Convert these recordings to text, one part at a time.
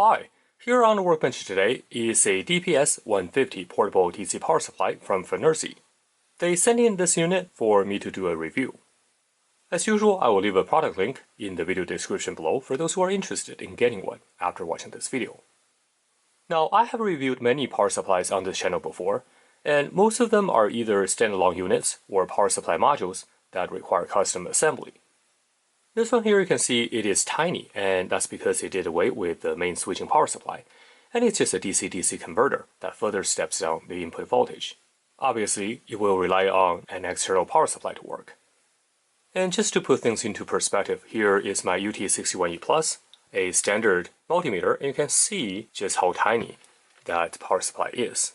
Hi, here on the workbench today is a DPS-150 portable DC power supply from Fnirsi. They sent in this unit for me to do a review. As usual, I will leave a product link in the video description below for those who are interested in getting one after watching this video. Now, I have reviewed many power supplies on this channel before, and most of them are either standalone units or power supply modules that require custom assembly. This one here you can see it is tiny, and that's because it did away with the main switching power supply, and it's just a DC-DC converter that further steps down the input voltage. Obviously, it will rely on an external power supply to work. And just to put things into perspective, here is my UT61E Plus, a standard multimeter, and you can see just how tiny that power supply is.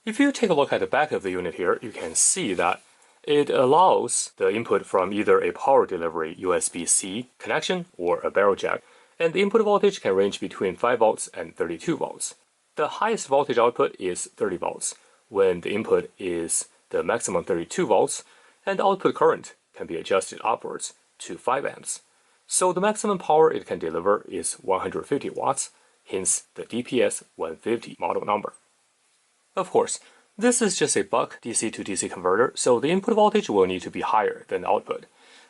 If you take a look at the back of the unit here, you can see that it allows the input from either a power delivery USB-C connection or a barrel jack, and the input voltage can range between 5 volts and 32 volts. The highest voltage output is 30 volts, when the input is the maximum 32 volts, and the output current can be adjusted upwards to 5 amps. So the maximum power it can deliver is 150 watts, hence the DPS-150 model number. Of course, this is just a buck DC to DC converter, so the input voltage will need to be higher than the output.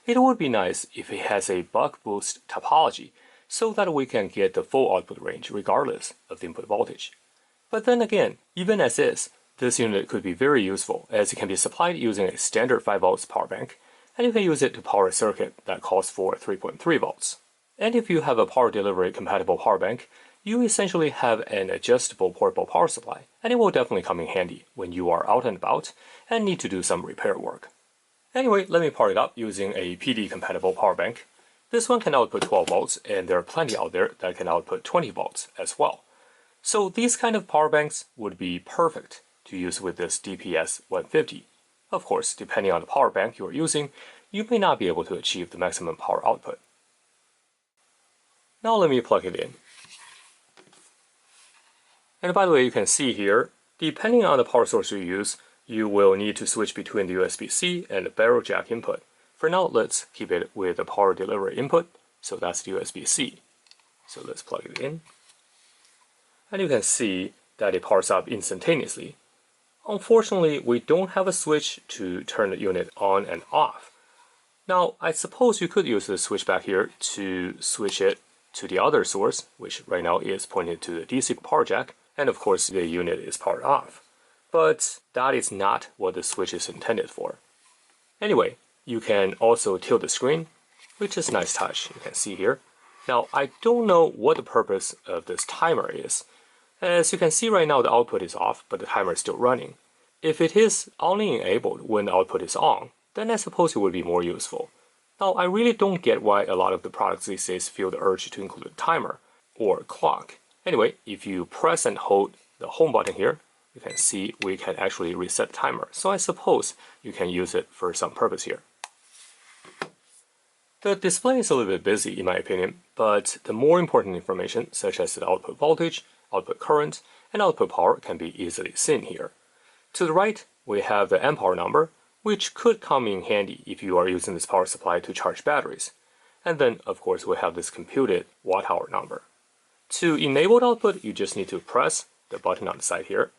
It would be nice if it has a buck boost topology, so that we can get the full output range regardless of the input voltage. But then again, even as is, this unit could be very useful as it can be supplied using a standard 5 volts power bank, and you can use it to power a circuit that calls for 3.3 volts. And if you have a power delivery compatible power bank, you essentially have an adjustable portable power supply, and it will definitely come in handy when you are out and about and need to do some repair work. Anyway, let me power it up using a PD compatible power bank. This one can output 12 volts, and there are plenty out there that can output 20 volts as well. So these kind of power banks would be perfect to use with this DPS-150. Of course, depending on the power bank you are using, you may not be able to achieve the maximum power output. Now let me plug it in. And by the way, you can see here, depending on the power source you use, you will need to switch between the USB-C and the barrel jack input. For now, let's keep it with the power delivery input, so that's the USB-C. So let's plug it in. And you can see that it powers up instantaneously. Unfortunately, we don't have a switch to turn the unit on and off. Now, I suppose you could use the switch back here to switch it to the other source, which right now is pointed to the DC power jack, and of course the unit is powered off. But that is not what the switch is intended for. Anyway, you can also tilt the screen, which is a nice touch, you can see here. Now, I don't know what the purpose of this timer is. As you can see right now, the output is off, but the timer is still running. If it is only enabled when the output is on, then I suppose it would be more useful. Now, I really don't get why a lot of the products these days feel the urge to include a timer or a clock. Anyway, if you press and hold the home button here, you can see we can actually reset the timer. So I suppose you can use it for some purpose here. The display is a little bit busy in my opinion, but the more important information, such as the output voltage, output current, and output power can be easily seen here. To the right, we have the amp hour number, which could come in handy if you are using this power supply to charge batteries. And then, of course, we have this computed watt-hour number. To enable the output, you just need to press the button on the side here.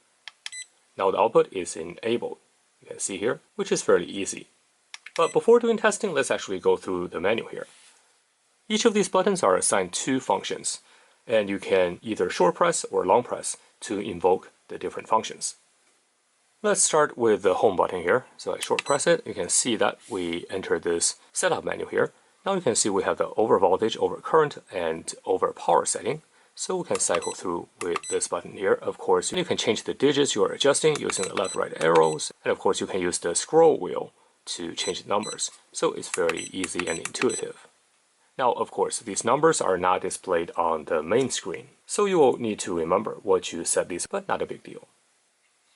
Now the output is enabled, you can see here, which is fairly easy. But before doing testing, let's actually go through the menu here. Each of these buttons are assigned 2 functions, and you can either short press or long press to invoke the different functions. Let's start with the home button here. So I short press it, you can see that we enter this setup menu here. Now you can see we have the over voltage, over current, and over power setting. So we can cycle through with this button here. Of course, you can change the digits you are adjusting using the left-right arrows. And of course, you can use the scroll wheel to change the numbers. So it's very easy and intuitive. Now, of course, these numbers are not displayed on the main screen. So you will need to remember what you set these, but not a big deal.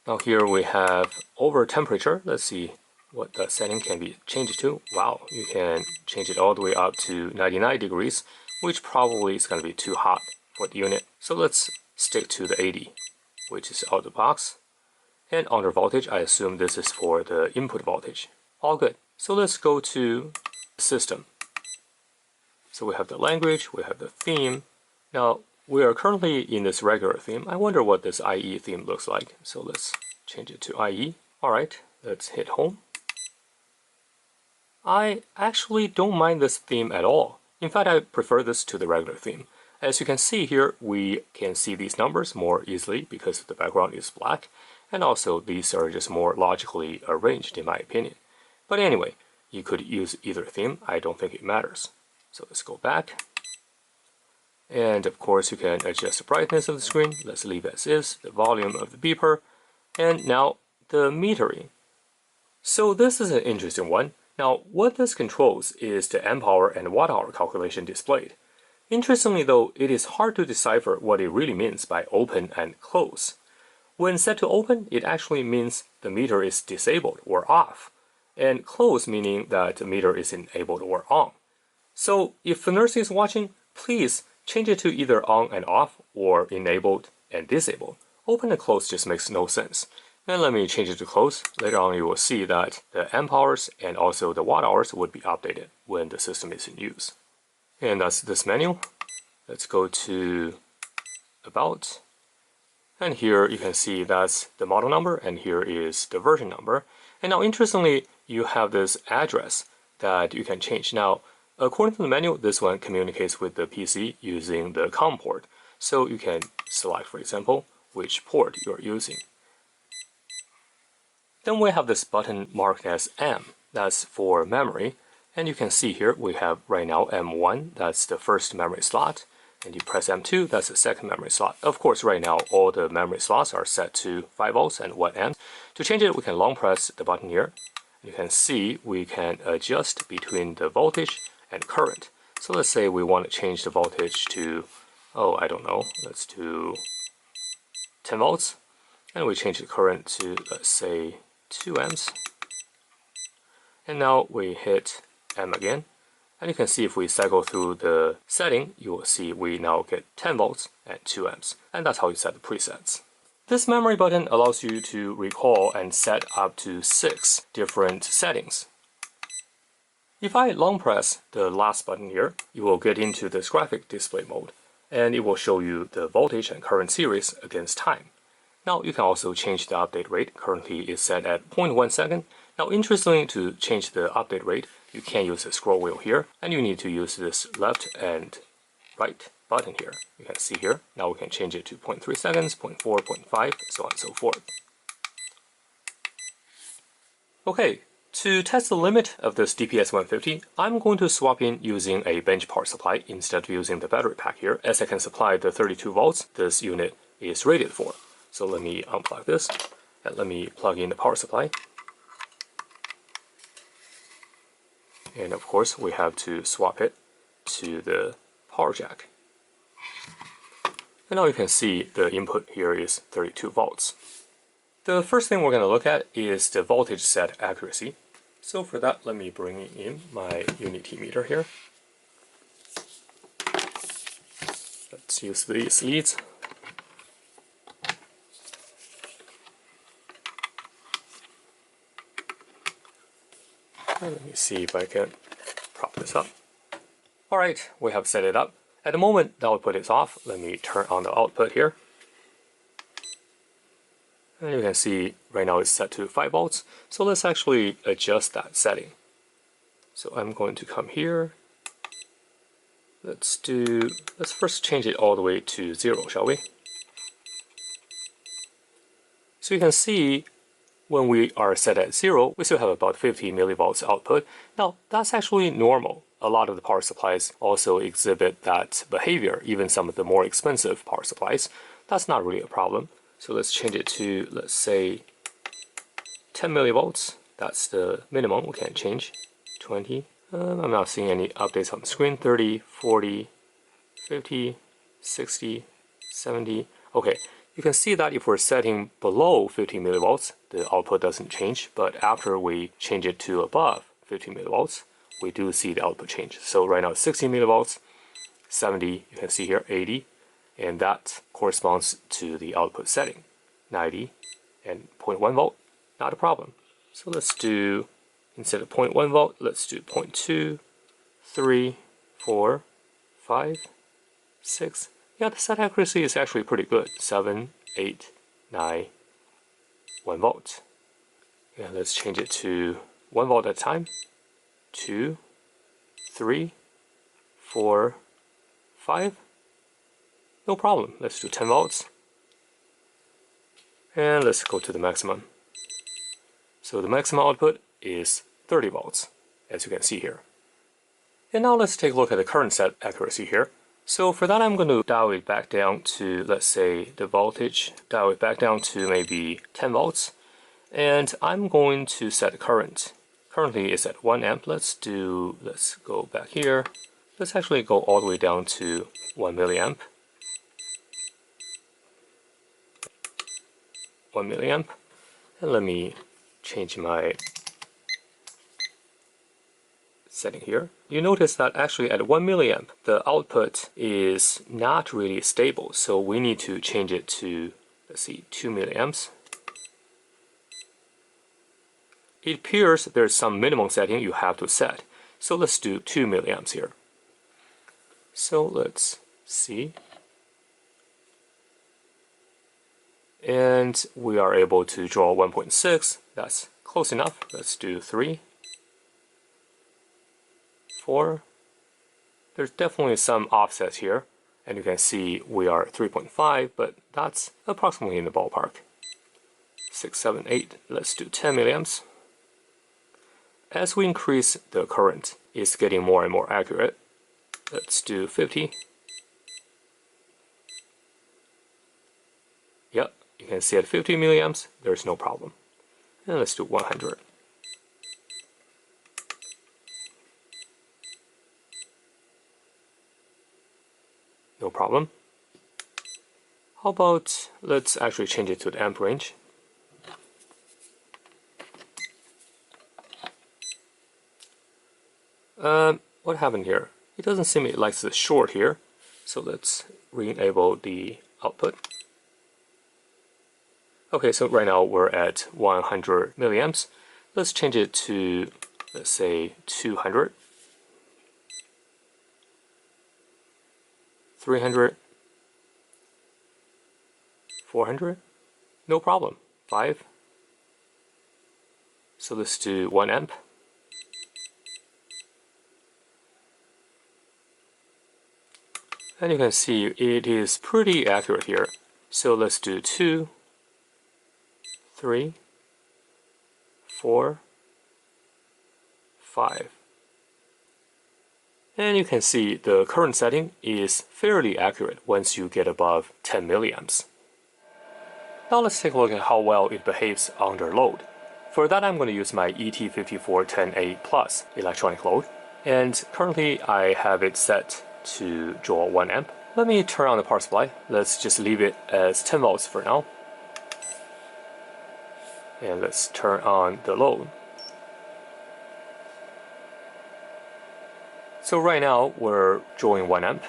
Now here we have over temperature. Let's see what the setting can be changed to. Wow, you can change it all the way up to 99 degrees, which probably is going to be too hot for the unit. So let's stick to the 80, which is out of the box. And under voltage, I assume this is for the input voltage. All good. So let's go to system. So we have the language, we have the theme. Now, we are currently in this regular theme. I wonder what this IE theme looks like. So let's change it to IE. Alright, let's hit home. I actually don't mind this theme at all. In fact, I prefer this to the regular theme. As you can see here, we can see these numbers more easily because the background is black, and also these are just more logically arranged in my opinion. But anyway, you could use either theme, I don't think it matters. So let's go back. And of course you can adjust the brightness of the screen. Let's leave as is, the volume of the beeper, and now the metering. So this is an interesting one. Now what this controls is the amp hour and watt hour calculation displayed. Interestingly though, it is hard to decipher what it really means by open and close. When set to open, it actually means the meter is disabled or off, and close meaning that the meter is enabled or on. So if Fnirsi is watching, please change it to either on and off or enabled and disabled. Open and close just makes no sense. And let me change it to close. Later on you will see that the amp hours and also the watt hours would be updated when the system is in use. And that's this menu. Let's go to About. And here you can see that's the model number and here is the version number. And now interestingly, you have this address that you can change. Now, according to the menu, this one communicates with the PC using the COM port. So you can select, for example, which port you're using. Then we have this button marked as M, that's for memory. And you can see here we have right now M1, that's the first memory slot. And you press M2, that's the second memory slot. Of course, right now all the memory slots are set to 5 volts and 1 amp. To change it, we can long press the button here. You can see we can adjust between the voltage and current. So let's say we want to change the voltage to, I don't know, let's do 10 volts. And we change the current to, let's say, 2 amps. And now we hit M again. And you can see if we cycle through the setting, you will see we now get 10 volts and 2 amps. And that's how you set the presets. This memory button allows you to recall and set up to 6 different settings. If I long press the last button here, you will get into this graphic display mode, and it will show you the voltage and current series against time. Now you can also change the update rate. Currently it's set at 0.1 second. Now interestingly, to change the update rate, you can use the scroll wheel here, and you need to use this left and right button here. You can see here. Now we can change it to 0.3 seconds, 0.4, 0.5, so on and so forth. Okay, to test the limit of this DPS-150, I'm going to swap in using a bench power supply instead of using the battery pack here, as I can supply the 32 volts this unit is rated for. So let me unplug this, and let me plug in the power supply. And of course, we have to swap it to the power jack. And now you can see the input here is 32 volts. The first thing we're going to look at is the voltage set accuracy. So for that, let me bring in my unity meter here. Let's use these leads. And let me see if I can prop this up. Alright, we have set it up. At the moment, the output is off. Let me turn on the output here. And you can see right now it's set to 5 volts. So let's actually adjust that setting. So I'm going to come here. Let's first change it all the way to 0, shall we? So you can see when we are set at 0, we still have about 50 millivolts output. Now, that's actually normal. A lot of the power supplies also exhibit that behavior, even some of the more expensive power supplies. That's not really a problem. So let's change it to, let's say, 10 millivolts. That's the minimum we can change. 20. I'm not seeing any updates on the screen. 30, 40, 50, 60, 70. Okay. You can see that if we're setting below 50 millivolts, the output doesn't change, but after we change it to above 50 millivolts, we do see the output change. So right now it's 60 millivolts, 70, you can see here 80, and that corresponds to the output setting, 90 and 0.1 volt, not a problem. So let's do, instead of 0.1 volt, let's do 0.2, 3, 4, 5, 6. Yeah, the set accuracy is actually pretty good. 7, 8, 9, 1 volt. Yeah, let's change it to 1 volt at a time. 2, 3, 4, 5. No problem. Let's do 10 volts. And let's go to the maximum. So the maximum output is 30 volts, as you can see here. And now let's take a look at the current set accuracy here. So for that, I'm going to dial it back down to, let's say, the voltage, dial it back down to maybe 10 volts. And I'm going to set the current. Currently it's at 1 amp. Let's go back here. Let's actually go all the way down to 1 milliamp. 1 milliamp. And let me change my setting here. You notice that actually at 1 milliamp, the output is not really stable. So we need to change it to, let's see, 2 milliamps. It appears there's some minimum setting you have to set. So let's do 2 milliamps here. So let's see. And we are able to draw 1.6. That's close enough. Let's do 3, 4. There's definitely some offsets here. And you can see we are 3.5, but that's approximately in the ballpark. 6, 7, 8. Let's do 10 milliamps. As we increase the current, it's getting more and more accurate. Let's do 50. Yep, you can see at 50 milliamps, there's no problem. And let's do 100. No problem. How about, let's actually change it to the amp range. What happened here? It doesn't seem it likes the short here. So let's re-enable the output. Okay, so right now we're at 100 milliamps. Let's change it to, let's say, 200. 300. 400. No problem. 5. So let's do 1 amp. And you can see it is pretty accurate here. So let's do 2, 3, 4, 5. And you can see the current setting is fairly accurate once you get above 10 milliamps. Now let's take a look at how well it behaves under load. For that, I'm going to use my ET5410A Plus electronic load. And currently I have it set to draw 1 amp. Let me turn on the power supply. Let's just leave it as 10 volts for now. And let's turn on the load. So right now we're drawing 1 amp.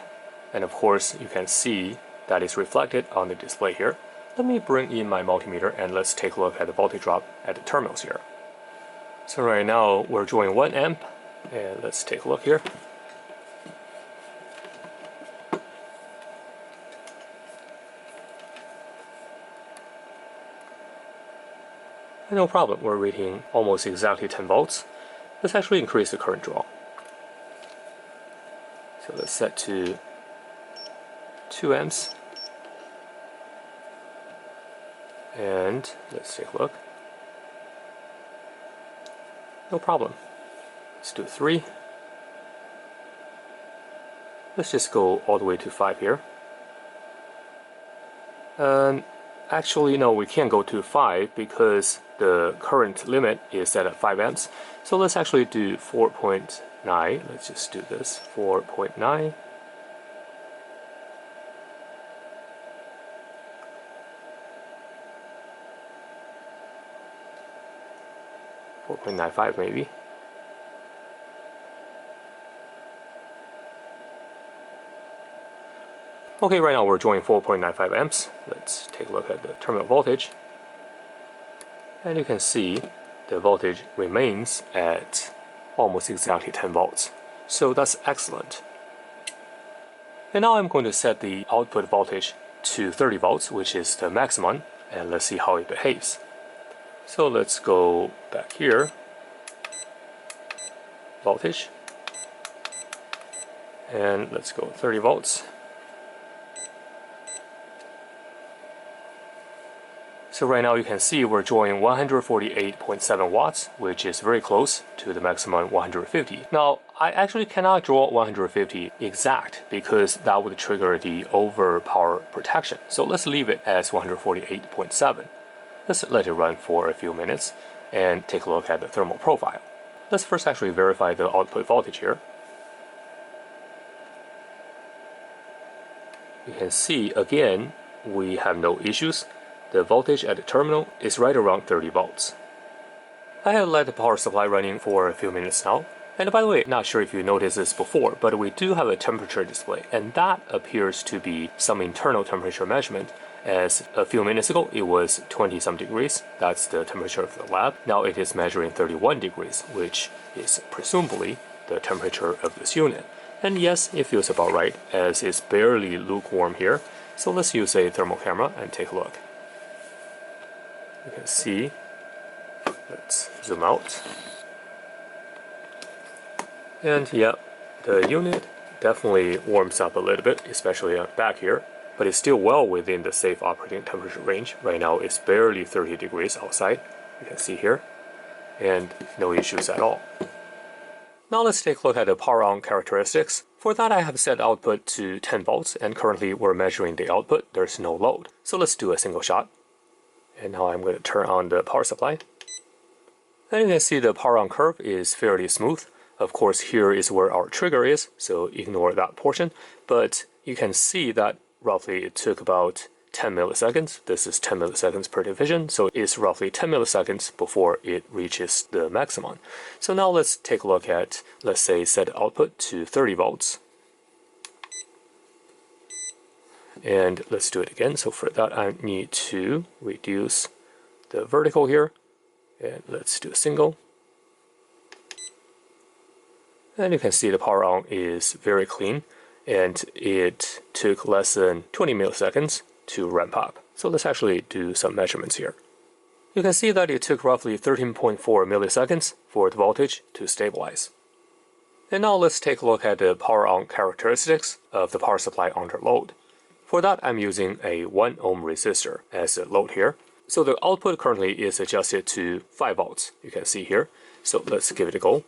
And of course you can see that is reflected on the display here. Let me bring in my multimeter and let's take a look at the voltage drop at the terminals here. So right now we're drawing 1 amp. And let's take a look here. No problem, we're reading almost exactly 10 volts. Let's actually increase the current draw. So let's set to 2 amps. And let's take a look. No problem. Let's do 3. Let's just go all the way to 5 here. Actually, no, we can't go to 5 because the current limit is set at 5 amps. So let's actually do 4.9. Let's just do this. 4.9. 4.95 maybe. Okay, right now we're drawing 4.95 amps. Let's take a look at the terminal voltage. And you can see the voltage remains at almost exactly 10 volts. So that's excellent. And now I'm going to set the output voltage to 30 volts, which is the maximum, and let's see how it behaves. So let's go back here, voltage, and let's go 30 volts. So right now you can see we're drawing 148.7 watts, which is very close to the maximum 150. Now, I actually cannot draw 150 exact because that would trigger the overpower protection. So let's leave it as 148.7. Let's let it run for a few minutes and take a look at the thermal profile. Let's first actually verify the output voltage here. You can see again, we have no issues. The voltage at the terminal is right around 30 volts. I have let the power supply running for a few minutes now. And by the way, not sure if you noticed this before, but we do have a temperature display, and that appears to be some internal temperature measurement. As a few minutes ago, it was 20-some degrees. That's the temperature of the lab. Now it is measuring 31 degrees, which is presumably the temperature of this unit. And yes, it feels about right, as it's barely lukewarm here. So let's use a thermal camera and take a look. You can see, let's zoom out. And yeah, the unit definitely warms up a little bit, especially on the back here, but it's still well within the safe operating temperature range. Right now it's barely 30 degrees outside, you can see here, and no issues at all. Now let's take a look at the power on characteristics. For that I have set output to 10 volts, and currently we're measuring the output, there's no load. So let's do a single shot. And now I'm going to turn on the power supply. And you can see the power on curve is fairly smooth. Of course, here is where our trigger is, so ignore that portion. But you can see that roughly it took about 10 milliseconds. This is 10 milliseconds per division, so it's roughly 10 milliseconds before it reaches the maximum. So now let's take a look at, let's say, set output to 30 volts. And let's do it again. So for that, I need to reduce the vertical here. And let's do a single. And you can see the power on is very clean. And it took less than 20 milliseconds to ramp up. So let's actually do some measurements here. You can see that it took roughly 13.4 milliseconds for the voltage to stabilize. And now let's take a look at the power on characteristics of the power supply under load. For that, I'm using a 1 ohm resistor as a load here. So the output currently is adjusted to 5 volts, you can see here. So let's give it a go.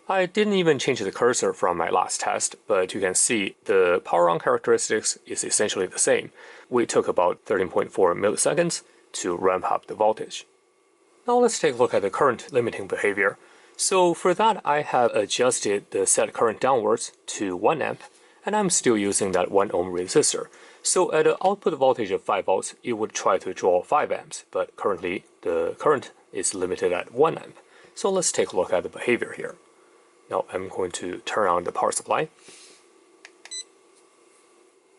I didn't even change the cursor from my last test, but you can see the power on characteristics is essentially the same. We took about 13.4 milliseconds to ramp up the voltage. Now let's take a look at the current limiting behavior. So for that, I have adjusted the set current downwards to 1 amp, and I'm still using that 1 ohm resistor. So at an output voltage of 5 volts, it would try to draw 5 amps, but currently the current is limited at 1 amp. So let's take a look at the behavior here. Now I'm going to turn on the power supply.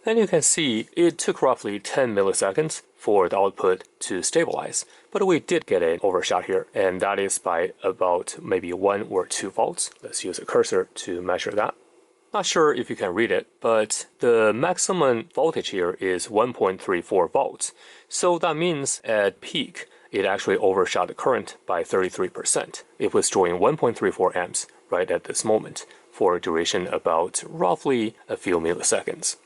And you can see it took roughly 10 milliseconds for the output to stabilize. But we did get an overshot here, and that is by about maybe 1 or 2 volts. Let's use a cursor to measure that. Not sure if you can read it, but the maximum voltage here is 1.34 volts. So that means at peak, it actually overshot the current by 33%. It was drawing 1.34 amps right at this moment for a duration about roughly a few milliseconds.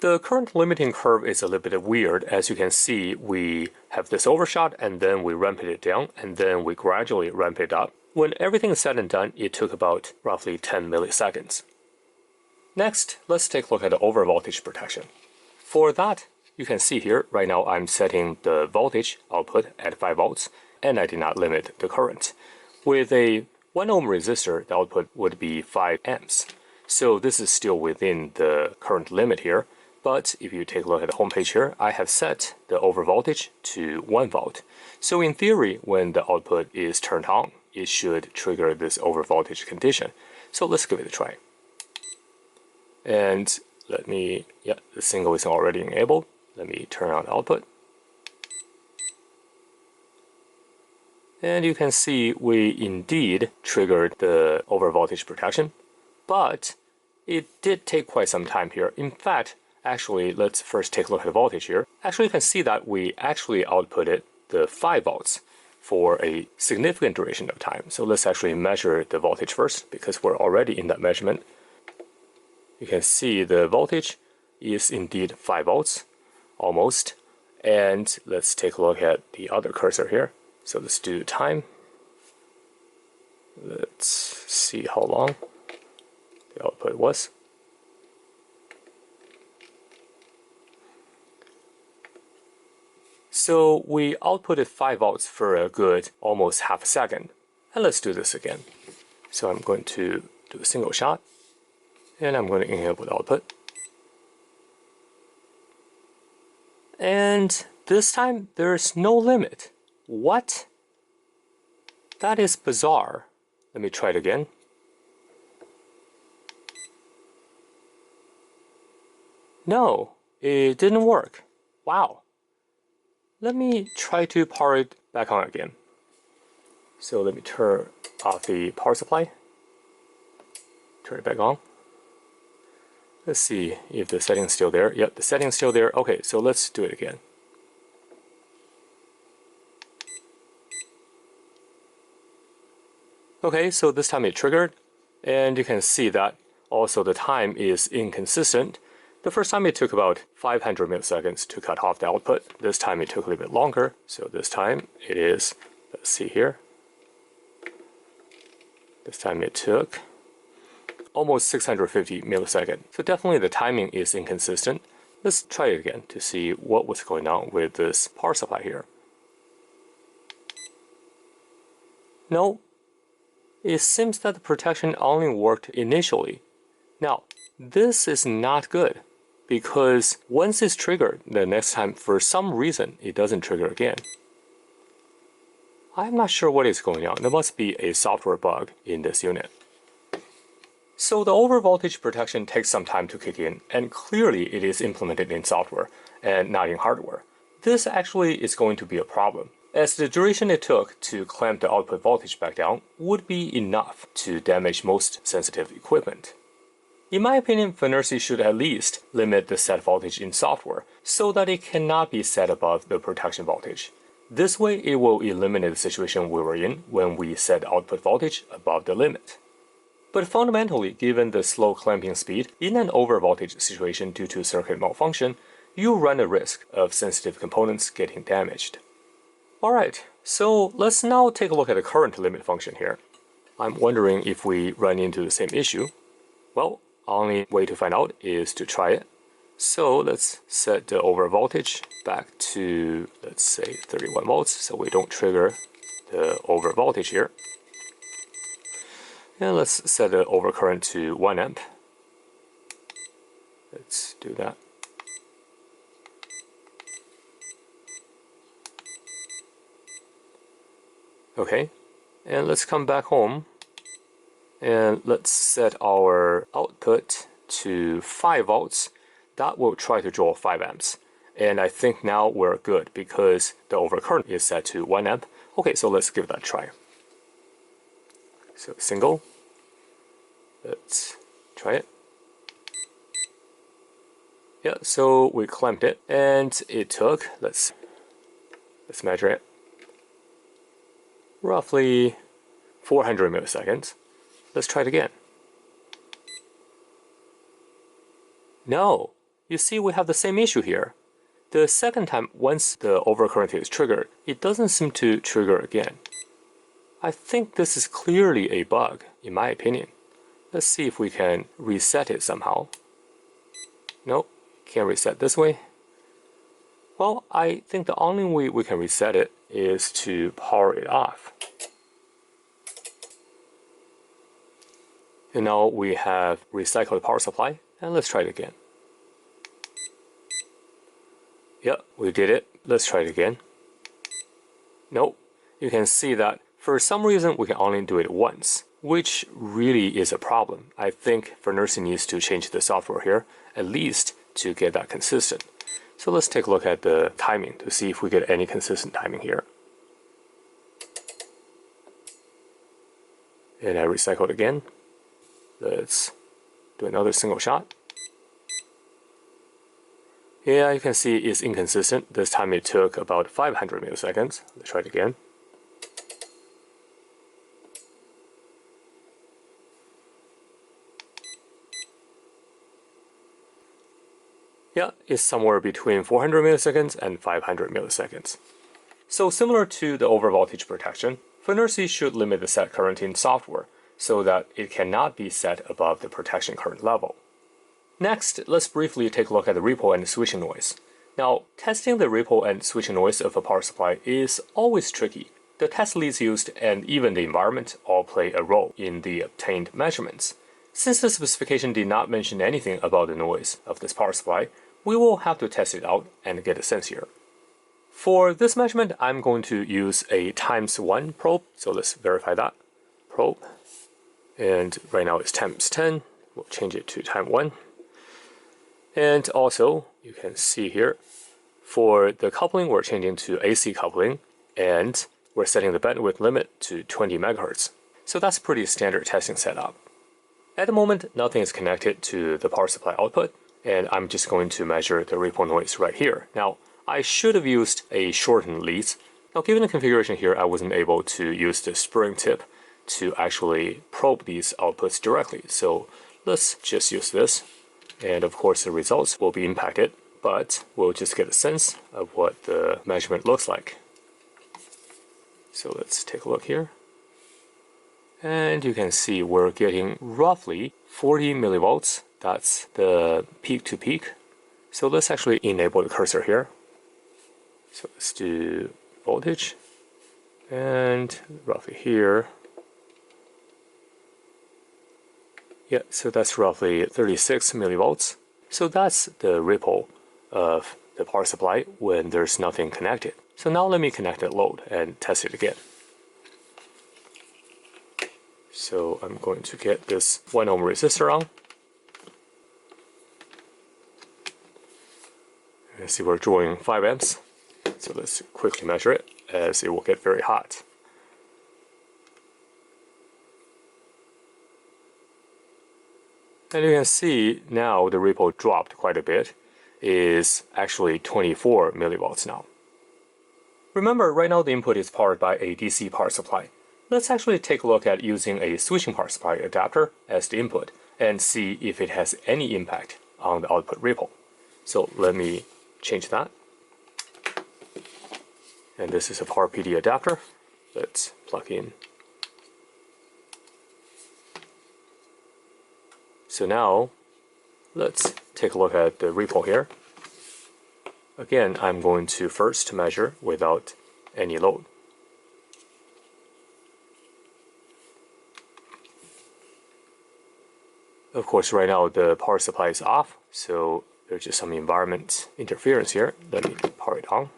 The current limiting curve is a little bit weird. As you can see, we have this overshot and then we ramp it down and then we gradually ramp it up. When everything is said and done, it took about roughly 10 milliseconds. Next, let's take a look at the overvoltage protection. For that, you can see here, right now I'm setting the voltage output at 5 volts and I did not limit the current. With a 1 ohm resistor, the output would be 5 amps. So this is still within the current limit here. But if you take a look at the home page here, I have set the overvoltage to 1 volt. So in theory, when the output is turned on, it should trigger this overvoltage condition. So let's give it a try. And the single is already enabled. Let me turn on the output. And you can see we indeed triggered the overvoltage protection. but it did take quite some time here. In fact, actually, let's first take a look at the voltage here. Actually, you can see that we actually outputted the 5 volts for a significant duration of time. So let's actually measure the voltage first, because we're already in that measurement. You can see the voltage is indeed 5 volts, almost. And let's take a look at the other cursor here. So let's do time. Let's see how long the output was. So we outputted 5 volts for a good almost half a second. And let's do this again. So I'm going to do a single shot, and I'm going to enable the output. And this time there's no limit. What? That is bizarre. Let me try it again. No, it didn't work. Wow. Let me try to power it back on again. So let me turn off the power supply. Turn it back on. Let's see if the setting's still there. Yep, the setting's still there. Okay, so let's do it again. Okay, so this time it triggered, and you can see that also the time is inconsistent. The first time it took about 500 milliseconds to cut off the output. This time it took a little bit longer. So this time it is, let's see here. This time it took almost 650 milliseconds. So definitely the timing is inconsistent. Let's try it again to see what was going on with this power supply here. No, it seems that the protection only worked initially. Now, this is not good, because once it's triggered, the next time for some reason it doesn't trigger again. I'm not sure what is going on. There must be a software bug in this unit. So the overvoltage protection takes some time to kick in, and clearly it is implemented in software and not in hardware. This actually is going to be a problem, as the duration it took to clamp the output voltage back down would be enough to damage most sensitive equipment. In my opinion, Fnirsi should at least limit the set voltage in software so that it cannot be set above the protection voltage. This way it will eliminate the situation we were in when we set output voltage above the limit. But fundamentally, given the slow clamping speed, in an overvoltage situation due to circuit malfunction, you run a risk of sensitive components getting damaged. Alright, so let's now take a look at the current limit function here. I'm wondering if we run into the same issue. Well, only way to find out is to try it. So let's set the overvoltage back to, let's say, 31 volts, so we don't trigger the overvoltage here. And let's set the overcurrent to 1 amp. Let's do that. Okay, and let's come back home and let's set our output to 5 volts. That will try to draw 5 amps. And I think now we're good because the overcurrent is set to 1 amp. Okay, so let's give that a try. So single. Let's try it. Yeah, so we clamped it and it took, let's measure it, roughly 400 milliseconds. Let's try it again. No, you see we have the same issue here. The second time, once the overcurrent is triggered, it doesn't seem to trigger again. I think this is clearly a bug, in my opinion. Let's see if we can reset it somehow. Nope, can't reset this way. Well, I think the only way we can reset it is to power it off. And now we have recycled the power supply, and let's try it again. Yep, we did it. Let's try it again. Nope, you can see that for some reason we can only do it once, which really is a problem. I think Fnirsi needs to change the software here, at least to get that consistent. So let's take a look at the timing to see if we get any consistent timing here. And I recycled again. Let's do another single shot. Yeah, you can see it's inconsistent. This time it took about 500 milliseconds. Let's try it again. Yeah, it's somewhere between 400 milliseconds and 500 milliseconds. So similar to the overvoltage protection, Fnirsi should limit the set current in software so that it cannot be set above the protection current level. Next, let's briefly take a look at the ripple and switching noise. Now, testing the ripple and switching noise of a power supply is always tricky. The test leads used and even the environment all play a role in the obtained measurements. Since the specification did not mention anything about the noise of this power supply, we will have to test it out and get a sense here. For this measurement, I'm going to use a ×1 probe, so let's verify that. Probe, and right now it's ×10, we'll change it to ×1. And also, you can see here, for the coupling, we're changing to AC coupling, and we're setting the bandwidth limit to 20 MHz. So that's a pretty standard testing setup. At the moment, nothing is connected to the power supply output, and I'm just going to measure the ripple noise right here. Now, I should have used a shortened lead. Now, given the configuration here, I wasn't able to use the spring tip to actually probe these outputs directly. So let's just use this. And of course, the results will be impacted, but we'll just get a sense of what the measurement looks like. So let's take a look here. And you can see we're getting roughly 40 millivolts. That's the peak to peak. So let's actually enable the cursor here. So let's do voltage, and roughly here. Yeah, so that's roughly 36 millivolts. So that's the ripple of the power supply when there's nothing connected. So now let me connect that load and test it again. So I'm going to get this 1 ohm resistor on. You see we're drawing 5 amps. So let's quickly measure it, as it will get very hot. And you can see now the ripple dropped quite a bit. It is actually 24 millivolts now. Remember, right now the input is powered by a DC power supply. Let's actually take a look at using a switching power supply adapter as the input and see if it has any impact on the output ripple. So let me change that. And this is a power PD adapter. Let's plug in. So now, let's take a look at the ripple here. Again, I'm going to first measure without any load. Of course, right now the power supply is off, so there's just some environment interference here. Let me power it on.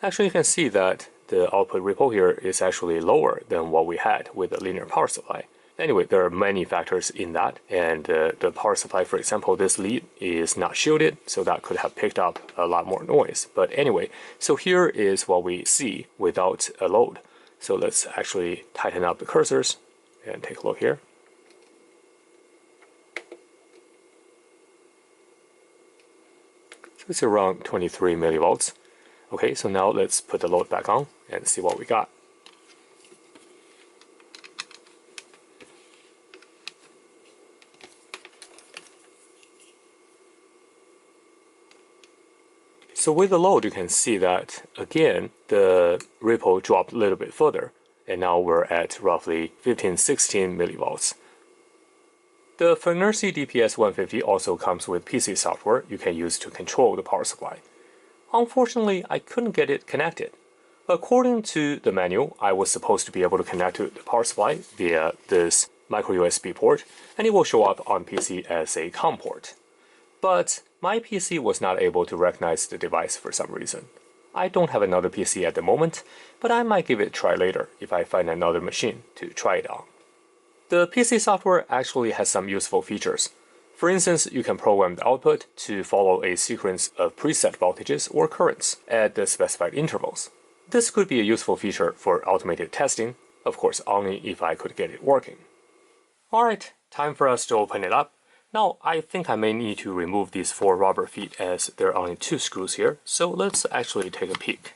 Actually, you can see that the output ripple here is actually lower than what we had with the linear power supply. Anyway, there are many factors in that, and the power supply, for example, this lead is not shielded, so that could have picked up a lot more noise. But anyway, so here is what we see without a load. So let's actually tighten up the cursors and take a look here. So it's around 23 millivolts. Okay, so now let's put the load back on and see what we got. So with the load, you can see that, again, the ripple dropped a little bit further, and now we're at roughly 15-16 millivolts. The Fnirsi DPS-150 also comes with PC software you can use to control the power supply. Unfortunately, I couldn't get it connected. According to the manual, I was supposed to be able to connect to the power supply via this micro USB port, and it will show up on PC as a COM port. But my PC was not able to recognize the device for some reason. I don't have another PC at the moment, but I might give it a try later if I find another machine to try it on. The PC software actually has some useful features. For instance, you can program the output to follow a sequence of preset voltages or currents at the specified intervals. This could be a useful feature for automated testing, Of course, only if I could get it working. Alright, time for us to open it up. Now, I think I may need to remove these 4 rubber feet as there are only 2 screws here, so let's actually take a peek.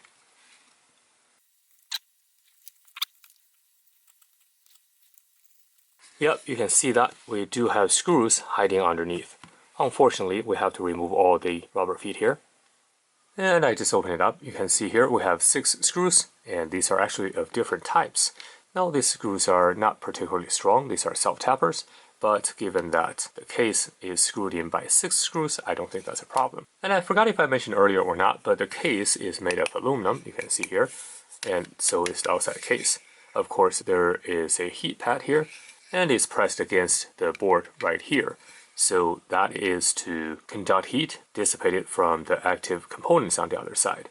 Yep, you can see that we do have screws hiding underneath. Unfortunately, we have to remove all the rubber feet here. And I just open it up. You can see here we have 6 screws, and these are actually of different types. Now, these screws are not particularly strong. These are self-tappers, but given that the case is screwed in by 6 screws, I don't think that's a problem. And I forgot if I mentioned earlier or not, but the case is made of aluminum, you can see here, and so is the outside case. Of course, there is a heat pad here, and it's pressed against the board right here. So that is to conduct heat dissipated from the active components on the other side.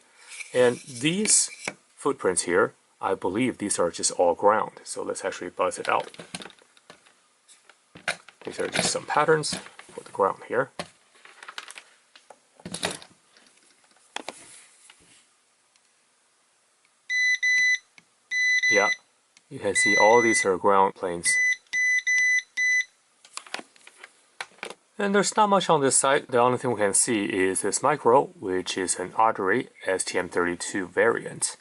And these footprints here, I believe these are just all ground. So let's actually buzz it out. These are just some patterns for the ground here. Yeah, you can see all these are ground planes. And there's not much on this side. The only thing we can see is this micro, which is an Artery STM32 variant.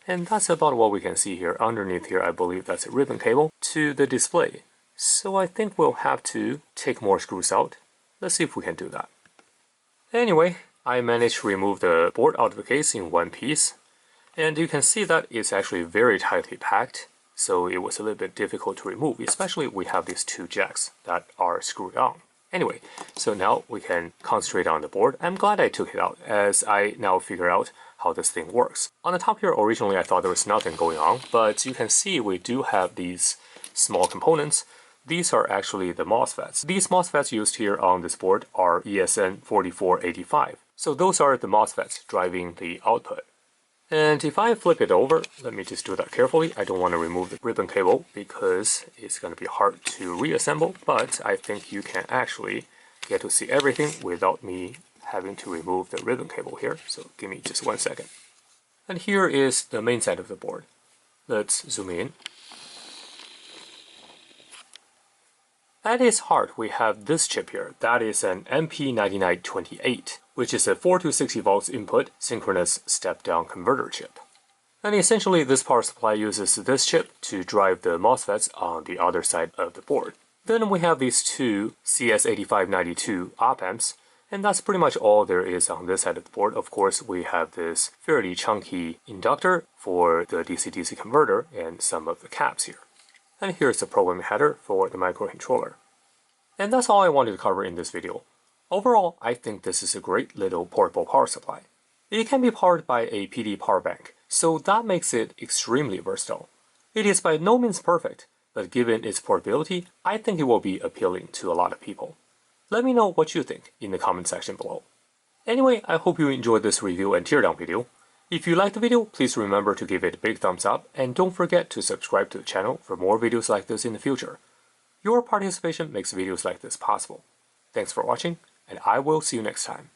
And that's about what we can see here. Underneath here, I believe that's a ribbon cable to the display. So I think we'll have to take more screws out. Let's see if we can do that. Anyway, I managed to remove the board out of the case in one piece. And you can see that it's actually very tightly packed. So it was a little bit difficult to remove, especially we have these 2 jacks that are screwed on. Anyway, so now we can concentrate on the board. I'm glad I took it out, as I now figure out how this thing works. On the top here, originally I thought there was nothing going on, but you can see we do have these small components. These are actually the MOSFETs. These MOSFETs used here on this board are ESN4485. So those are the MOSFETs driving the output. And if I flip it over, let me just do that carefully. I don't want to remove the ribbon cable because it's going to be hard to reassemble, but I think you can actually get to see everything without me having to remove the ribbon cable here. So give me just 1 second. And here is the main side of the board. Let's zoom in. At its heart, we have this chip here. That is an MP9928, which is a 4 to 60 volts input synchronous step-down converter chip. And essentially, this power supply uses this chip to drive the MOSFETs on the other side of the board. Then we have these 2 CS8592 op-amps, and that's pretty much all there is on this side of the board. Of course, we have this fairly chunky inductor for the DC-DC converter and some of the caps here. And here's the programming header for the microcontroller. And that's all I wanted to cover in this video. Overall, I think this is a great little portable power supply. It can be powered by a PD power bank, so that makes it extremely versatile. It is by no means perfect, but given its portability, I think it will be appealing to a lot of people. Let me know what you think in the comment section below. Anyway, I hope you enjoyed this review and teardown video. If you liked the video, please remember to give it a big thumbs up and don't forget to subscribe to the channel for more videos like this in the future. Your participation makes videos like this possible. Thanks for watching, and I will see you next time.